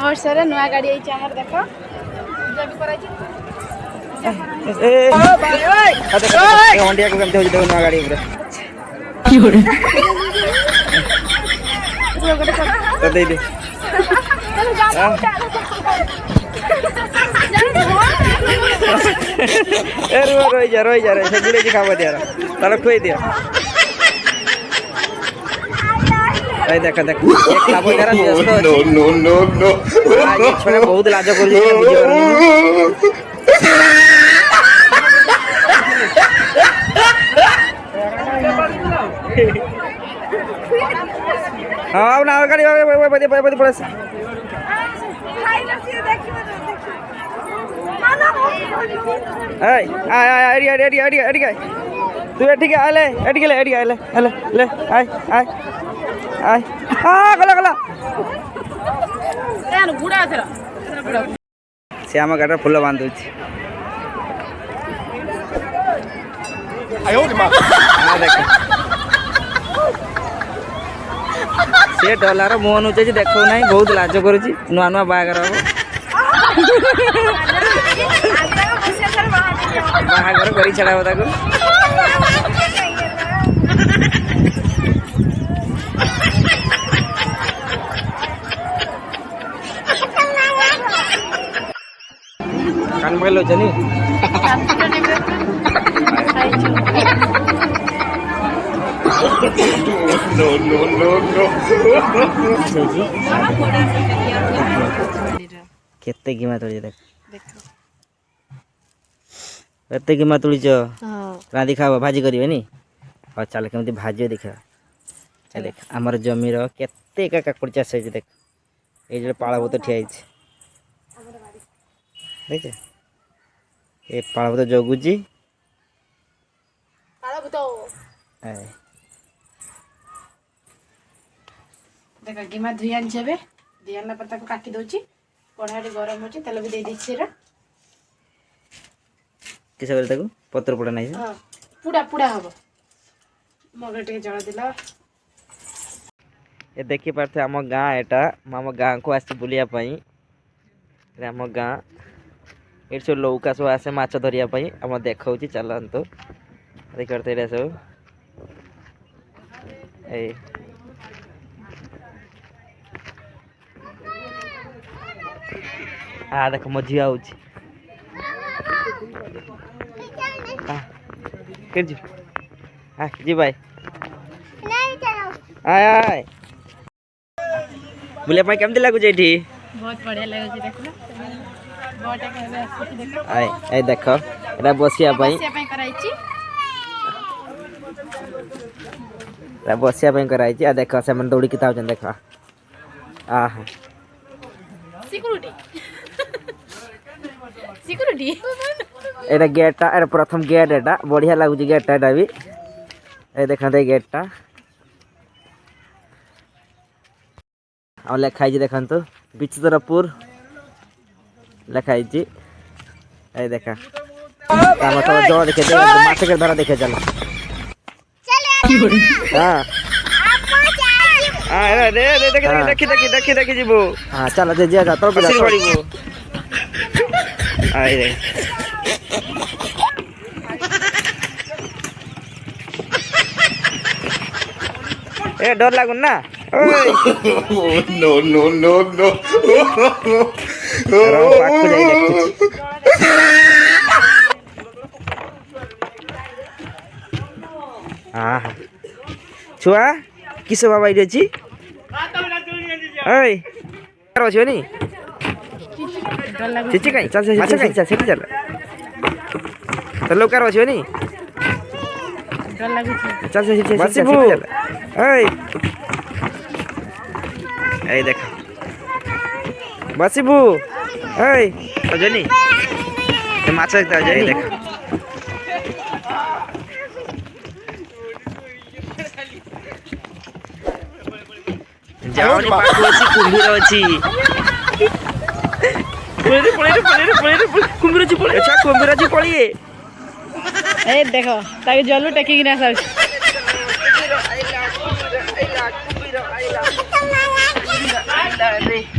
महोत्सव रे नुआ गाड़ी आई हमर देखो पूजा भी कराई हंडिया को केमते हो देखो नुआ गाड़ी ऊपर की होरे तो दे दे ए रोई जा रे से गुले जी खावा दिया ताला खोई दिया ए देख देख एक खाबो जरा नो नो नो नो आज छोरे बहुत लाज कर जे बुझी हां ना गाड़ी बदी पड़े ए अड़ी तू एठी आले एठी ले ले आय गला श्याम गाड़ फुल बांधु से डलार मुह नुचे देखो ना बहुत लाज कर नुआ नुआ बाहागर हम बाहागर कर छड़ा ताको कान पकड़ चनी नो नो नो नो केते की मातुली देख केते की मातुली छ रांधी खावा भाजी करिवे नी और चल केमती भाजी देखा देख हमर जमीर केते का काकुड़ चाष है देख ए जे पाळबो तो ठिया छै देख ए पाळबो तो जगुजी पाळबो तो ए देखा गिमा धुयान छबे दियाला पर ताको काटी दोची कोढ़ाडी गरम होची तेल भी दे दी छिरा किसे बोल ताको पत्र पड़ा नहीं हां पूरा पूरा हबो मगर टे जळ दिला ए देखि पारथे हम गां एटा हम गां को आसी बुलिया पई रे हम गां एट सो लौका सो आसे माछ धरिया पई हम देखाउची चलंतो देख करते रे सब ए आ देख मझिया होची कर जी हां जी भाई नहीं चलो आय बुले भाई केमते लागु जेठी बहुत बढ़िया लागु जे देखला बोटा कहबे आसी देखो आय ए देखो एटा बसिया पई कराई छी एटा बसिया पई कराई छी आ देखो से मन दौड़ी किताब जन देखा आहा सिक्योरिटी एटा गेटटा एटा प्रथम गेट एटा बढ़िया लागु जी गेटटा एटा भी ए देखा दे गेटटा आ लेखाई जी देखंतु बिचित्रपुर लेखाई जी ए देखा हम तो जो देखे दे माछ के धरा देखे चल हां हां रे देखि जीबो हां चल जे जा तो भी पड़ीबो आई रे ए डर लागुन ना ओए नो नो नो नो रो पाकु जाई देखुची आहा छुआ किसे बाबा इरे छी ओए करो छी नी चिची काई चल चल चल चल चलो करो छी नी डर लागु छी चल चल चल चल ओए ए देख बसिबू ओए अजनी ते माछ देखता जाई देख जाओनी पाकु अछि कुंभीर अछि पळे कुंभीर अछि पळे अच्छा कुंभीर अछि पळिए ए देखो ताके जल्लू टेकी गिना सब आइला कुंभीर आइला